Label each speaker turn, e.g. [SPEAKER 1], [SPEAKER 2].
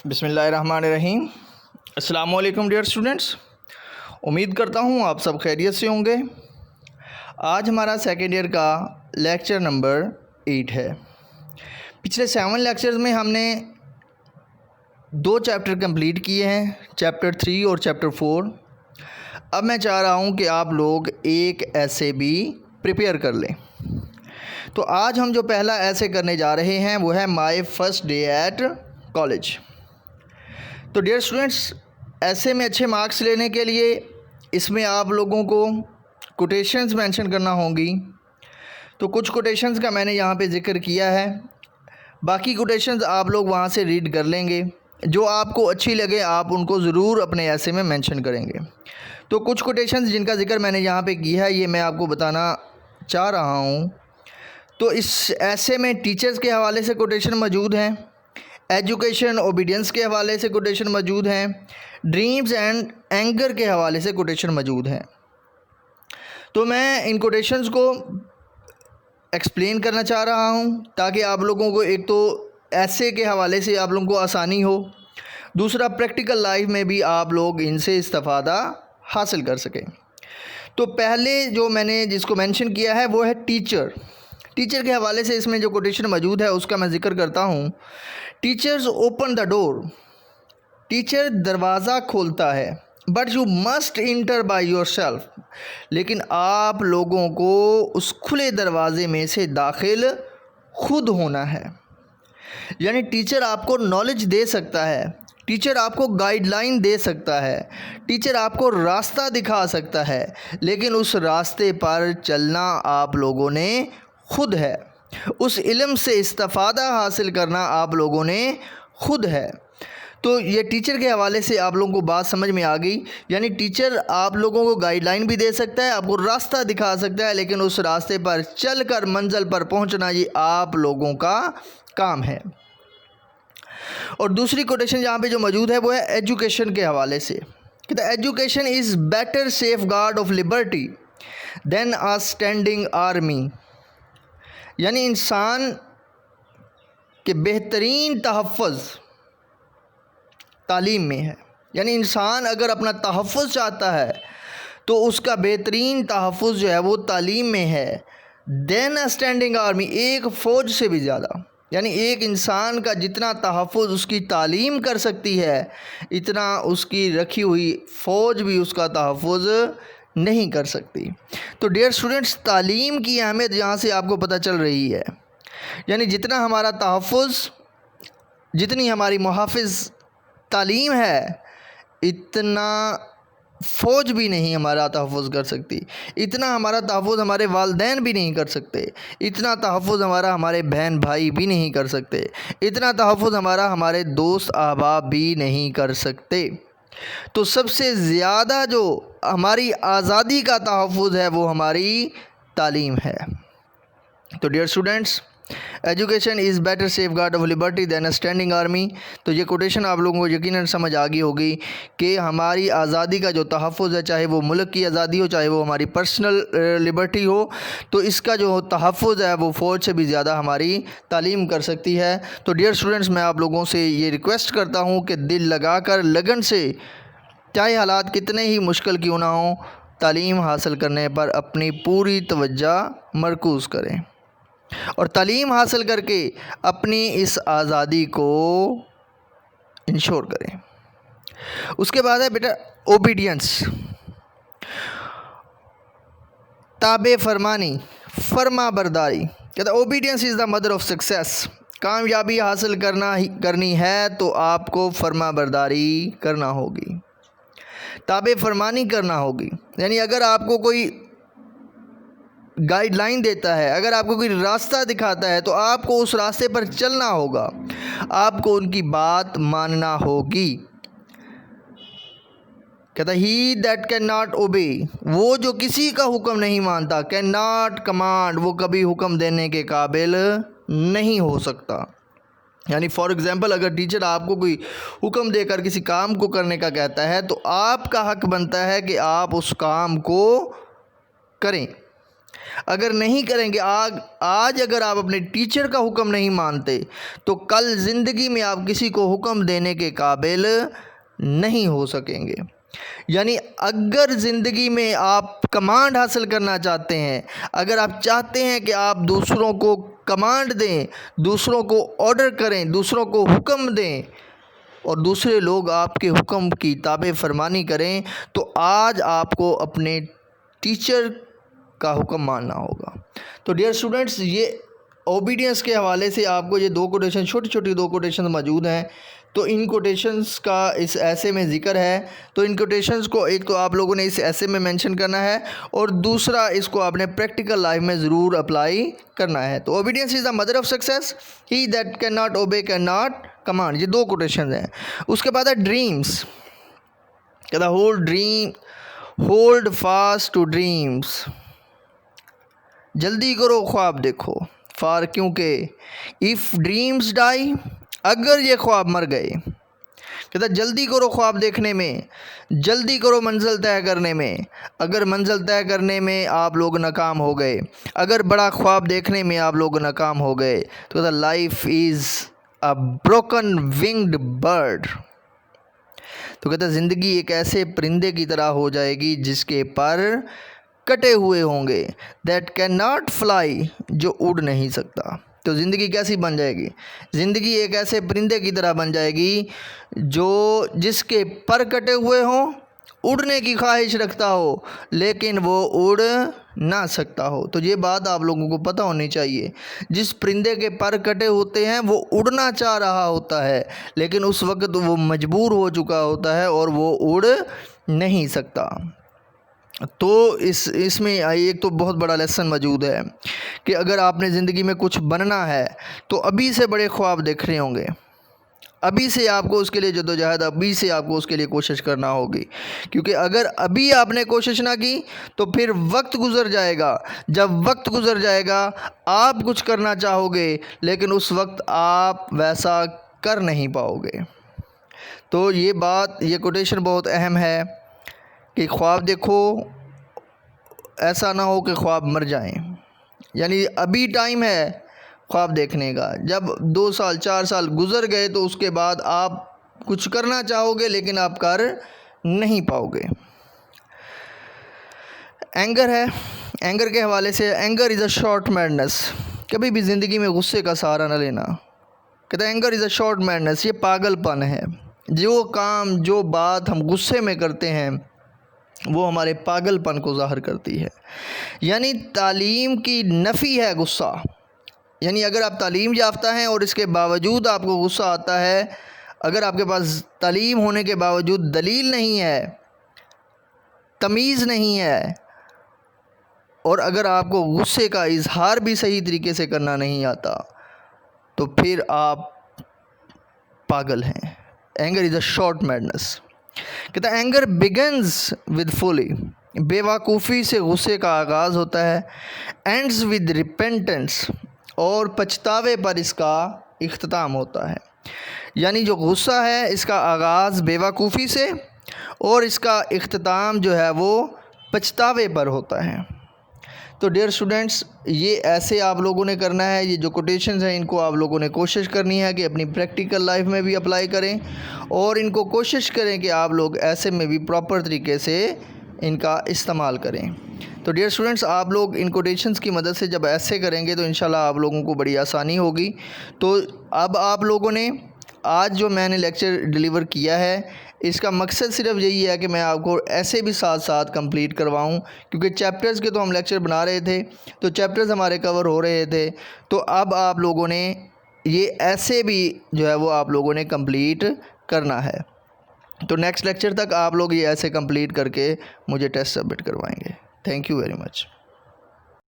[SPEAKER 1] بسم اللہ الرحمن الرحیم۔ السلام علیکم ڈیئر اسٹوڈنٹس، امید کرتا ہوں آپ سب خیریت سے ہوں گے۔ آج ہمارا سیکنڈ ایئر کا لیکچر نمبر 8 ہے۔ پچھلے 7 لیکچرز میں ہم نے 2 چیپٹر کمپلیٹ کیے ہیں، چیپٹر 3 اور چیپٹر 4۔ اب میں چاہ رہا ہوں کہ آپ لوگ ایک ایسے بھی پریپیئر کر لیں۔ تو آج ہم جو پہلا ایسے کرنے جا رہے ہیں وہ ہے my first day at college. تو ڈیئر اسٹوڈنٹس، ایسے میں اچھے مارکس لینے کے لیے اس میں آپ لوگوں کو کوٹیشنز مینشن کرنا ہوں گی۔ تو کچھ کوٹیشنز کا میں نے یہاں پہ ذکر کیا ہے، باقی کوٹیشنز آپ لوگ وہاں سے ریڈ کر لیں گے۔ جو آپ کو اچھی لگے آپ ان کو ضرور اپنے ایسے میں مینشن کریں گے۔ تو کچھ کوٹیشنز جن کا ذکر میں نے یہاں پہ کیا ہے یہ میں آپ کو بتانا چاہ رہا ہوں۔ تو اس ایسے میں ٹیچرز کے حوالے سے کوٹیشن موجود ہیں، ایجوکیشن اوبیڈینس کے حوالے سے کوٹیشن موجود ہیں، ڈریمز اینڈ اینگر کے حوالے سے کوٹیشن موجود ہیں۔ تو میں ان کوٹیشنز کو ایکسپلین کرنا چاہ رہا ہوں تاکہ آپ لوگوں کو ایک تو ایسے کے حوالے سے آپ لوگوں کو آسانی ہو، دوسرا پریکٹیکل لائف میں بھی آپ لوگ ان سے استفادہ حاصل کر سکیں۔ تو پہلے جو میں نے جس کو مینشن کیا ہے وہ ہے ٹیچر کے حوالے سے اس میں جو کوٹیشن موجود ہے اس کا میں ذکر کرتا ہوں۔ Teachers open the door, teacher دروازہ کھولتا ہے، but you must enter by yourself, لیکن آپ لوگوں کو اس کھلے دروازے میں سے داخل خود ہونا ہے۔ یعنی ٹیچر آپ کو نالج دے سکتا ہے، ٹیچر آپ کو گائیڈ لائن دے سکتا ہے، ٹیچر آپ کو راستہ دکھا سکتا ہے، لیکن اس راستے پر چلنا آپ لوگوں نے خود ہے، اس علم سے استفادہ حاصل کرنا آپ لوگوں نے خود ہے۔ تو یہ ٹیچر کے حوالے سے آپ لوگوں کو بات سمجھ میں آ گئی۔ یعنی ٹیچر آپ لوگوں کو گائیڈ لائن بھی دے سکتا ہے، آپ کو راستہ دکھا سکتا ہے، لیکن اس راستے پر چل کر منزل پر پہنچنا یہ آپ لوگوں کا کام ہے۔ اور دوسری کوٹیشن یہاں پہ جو موجود ہے وہ ہے ایجوکیشن کے حوالے سے۔ کہتا ہے education is better safeguard of liberty than a standing army. یعنی انسان کے بہترین تحفظ تعلیم میں ہے۔ یعنی انسان اگر اپنا تحفظ چاہتا ہے تو اس کا بہترین تحفظ جو ہے وہ تعلیم میں ہے، دین اے اسٹینڈنگ آرمی، ایک فوج سے بھی زیادہ۔ یعنی ایک انسان کا جتنا تحفظ اس کی تعلیم کر سکتی ہے اتنا اس کی رکھی ہوئی فوج بھی اس کا تحفظ نہیں کر سکتی۔ تو ڈیئر اسٹوڈنٹس، تعلیم کی اہمیت یہاں سے آپ کو پتہ چل رہی ہے۔ یعنی جتنا ہمارا تحفظ، جتنی ہماری محافظ تعلیم ہے اتنا فوج بھی نہیں ہمارا تحفظ کر سکتی، اتنا ہمارا تحفظ ہمارے والدین بھی نہیں کر سکتے، اتنا تحفظ ہمارے بہن بھائی بھی نہیں کر سکتے، اتنا تحفظ ہمارے دوست احباب بھی نہیں کر سکتے۔ تو سب سے زیادہ جو ہماری آزادی کا تحفظ ہے وہ ہماری تعلیم ہے۔ تو dear students, education is better safeguard of liberty than a standing army. تو یہ کوٹیشن آپ لوگوں کو یقیناً سمجھ آ گئی ہوگی کہ ہماری آزادی کا جو تحفظ ہے، چاہے وہ ملک کی آزادی ہو، چاہے وہ ہماری پرسنل لبرٹی ہو، تو اس کا جو تحفظ ہے وہ فوج سے بھی زیادہ ہماری تعلیم کر سکتی ہے۔ تو ڈیئر اسٹوڈنٹس، میں آپ لوگوں سے یہ ریکویسٹ کرتا ہوں کہ دل لگا کر لگن سے، چاہے حالات کتنے ہی مشکل کیوں نہ ہوں، تعلیم حاصل کرنے پر اپنی پوری توجہ مرکوز کریں اور تعلیم حاصل کر کے اپنی اس آزادی کو انشور کریں۔ اس کے بعد ہے بیٹا اوبیڈینس، تابع فرمانی، فرما برداری۔ کہتا ہے obedience is the mother of success. کامیابی حاصل کرنی ہے تو آپ کو فرما برداری کرنا ہوگی، تابع فرمانی کرنا ہوگی۔ یعنی اگر آپ کو کوئی گائیڈ لائن دیتا ہے، اگر آپ کو کوئی راستہ دکھاتا ہے تو آپ کو اس راستے پر چلنا ہوگا، آپ کو ان کی بات ماننا ہوگی۔ کہتا ہے ہی دیٹ کین ناٹ اوبے، وہ جو کسی کا حکم نہیں مانتا، کین ناٹ کمانڈ، وہ کبھی حکم دینے کے قابل نہیں ہو سکتا۔ یعنی فار ایگزامپل اگر ٹیچر آپ کو کوئی حکم دے کر کسی کام کو کرنے کا کہتا ہے تو آپ کا حق بنتا ہے کہ آپ اس کام کو کریں، اگر نہیں کریں گے، آج اگر آپ اپنے ٹیچر کا حکم نہیں مانتے تو کل زندگی میں آپ کسی کو حکم دینے کے قابل نہیں ہو سکیں گے۔ یعنی اگر زندگی میں آپ کمانڈ حاصل کرنا چاہتے ہیں، اگر آپ چاہتے ہیں کہ آپ دوسروں کو کمانڈ دیں، دوسروں کو آرڈر کریں، دوسروں کو حکم دیں اور دوسرے لوگ آپ کے حکم کی تابع فرمانی کریں، تو آج آپ کو اپنے ٹیچر کا حکم ماننا ہوگا۔ تو ڈیئر اسٹوڈنٹس، یہ اوبیڈینس کے حوالے سے آپ کو یہ دو کوٹیشن، چھوٹی چھوٹی دو کوٹیشن موجود ہیں، تو ان کوٹیشنز کا اس ایسے میں ذکر ہے۔ تو ان کوٹیشنز کو ایک تو آپ لوگوں نے اس ایسے میں مینشن کرنا ہے، اور دوسرا اس کو آپ نے پریکٹیکل لائف میں ضرور اپلائی کرنا ہے۔ تو obedience is the mother of success, he that can not obey can not command, یہ دو کوٹیشنز ہیں۔ اس کے بعد ہے ڈریمز، کہتا ہولڈ فاسٹ ٹو ڈریمز، جلدی کرو خواب دیکھو، فار کیونکہ اف ڈریمز ڈائی، اگر یہ خواب مر گئے، کہتا جلدی کرو خواب دیکھنے میں، جلدی کرو منزل طے کرنے میں۔ اگر منزل طے کرنے میں آپ لوگ ناکام ہو گئے، اگر بڑا خواب دیکھنے میں آپ لوگ ناکام ہو گئے، تو کہتا life is a broken winged bird, تو کہتا زندگی ایک ایسے پرندے کی طرح ہو جائے گی جس کے پر کٹے ہوئے ہوں گے، دیٹ کین ناٹ فلائی، جو اڑ نہیں سکتا۔ تو زندگی کیسی بن جائے گی؟ زندگی ایک ایسے پرندے کی طرح بن جائے گی جس کے پر کٹے ہوئے ہوں، اڑنے کی خواہش رکھتا ہو لیکن وہ اڑ نہ سکتا ہو۔ تو یہ بات آپ لوگوں کو پتہ ہونی چاہیے، جس پرندے کے پر کٹے ہوتے ہیں وہ اڑنا چاہ رہا ہوتا ہے لیکن اس وقت وہ مجبور ہو چکا ہوتا ہے اور وہ اڑ نہیں سکتا۔ تو اس میں ایک تو بہت بڑا لیسن موجود ہے کہ اگر آپ نے زندگی میں کچھ بننا ہے تو ابھی سے بڑے خواب دیکھ رہے ہوں گے، ابھی سے آپ کو اس کے لیے جدوجہد، ابھی سے آپ کو اس کے لیے کوشش کرنا ہوگی، کیونکہ اگر ابھی آپ نے کوشش نہ کی تو پھر وقت گزر جائے گا، جب وقت گزر جائے گا آپ کچھ کرنا چاہو گے لیکن اس وقت آپ ویسا کر نہیں پاؤ گے۔ تو یہ کوٹیشن بہت اہم ہے کہ خواب دیکھو، ایسا نہ ہو کہ خواب مر جائیں۔ یعنی ابھی ٹائم ہے خواب دیکھنے کا، جب 2 سال 4 سال گزر گئے تو اس کے بعد آپ کچھ کرنا چاہو گے لیکن آپ کر نہیں پاؤ گے۔ اینگر ہے، اینگر کے حوالے سے، anger is a short madness, کبھی بھی زندگی میں غصے کا سہارا نہ لینا۔ کہتا ہے anger is a short madness, یہ پاگل پن ہے۔ جو کام، جو بات ہم غصے میں کرتے ہیں وہ ہمارے پاگل پن کو ظاہر کرتی ہے۔ یعنی تعلیم کی نفی ہے غصہ، یعنی اگر آپ تعلیم یافتہ ہیں اور اس کے باوجود آپ کو غصہ آتا ہے، اگر آپ کے پاس تعلیم ہونے کے باوجود دلیل نہیں ہے، تمیز نہیں ہے، اور اگر آپ کو غصے کا اظہار بھی صحیح طریقے سے کرنا نہیں آتا تو پھر آپ پاگل ہیں۔ Anger is a short madness. کہتا ہے اینگر بگنز ود فولی، بے وقوفی سے غصے کا آغاز ہوتا ہے، اینڈز ود ریپینٹنس، اور پچھتاوے پر اس کا اختتام ہوتا ہے۔ یعنی جو غصہ ہے اس کا آغاز بے وقوفی سے اور اس کا اختتام جو ہے وہ پچھتاوے پر ہوتا ہے۔ تو ڈیئر اسٹوڈنٹس، یہ ایسے آپ لوگوں نے کرنا ہے، یہ جو کوٹیشنز ہیں ان کو آپ لوگوں نے کوشش کرنی ہے کہ اپنی پریکٹیکل لائف میں بھی اپلائی کریں، اور ان کو کوشش کریں کہ آپ لوگ ایسے میں بھی پراپر طریقے سے ان کا استعمال کریں۔ تو ڈیئر اسٹوڈنٹس، آپ لوگ ان کوٹیشنز کی مدد سے جب ایسے کریں گے تو انشاءاللہ آپ لوگوں کو بڑی آسانی ہوگی۔ تو اب آپ لوگوں نے آج جو میں نے لیکچر ڈیلیور کیا ہے اس کا مقصد صرف یہی ہے کہ میں آپ کو ایسے بھی ساتھ ساتھ کمپلیٹ کرواؤں، کیونکہ چیپٹرز کے تو ہم لیکچر بنا رہے تھے تو چیپٹرز ہمارے کور ہو رہے تھے، تو اب آپ لوگوں نے یہ ایسے بھی جو ہے وہ آپ لوگوں نے کمپلیٹ کرنا ہے۔ تو نیکسٹ لیکچر تک آپ لوگ یہ ایسے کمپلیٹ کر کے مجھے ٹیسٹ سبمٹ کروائیں گے۔ Thank you very much.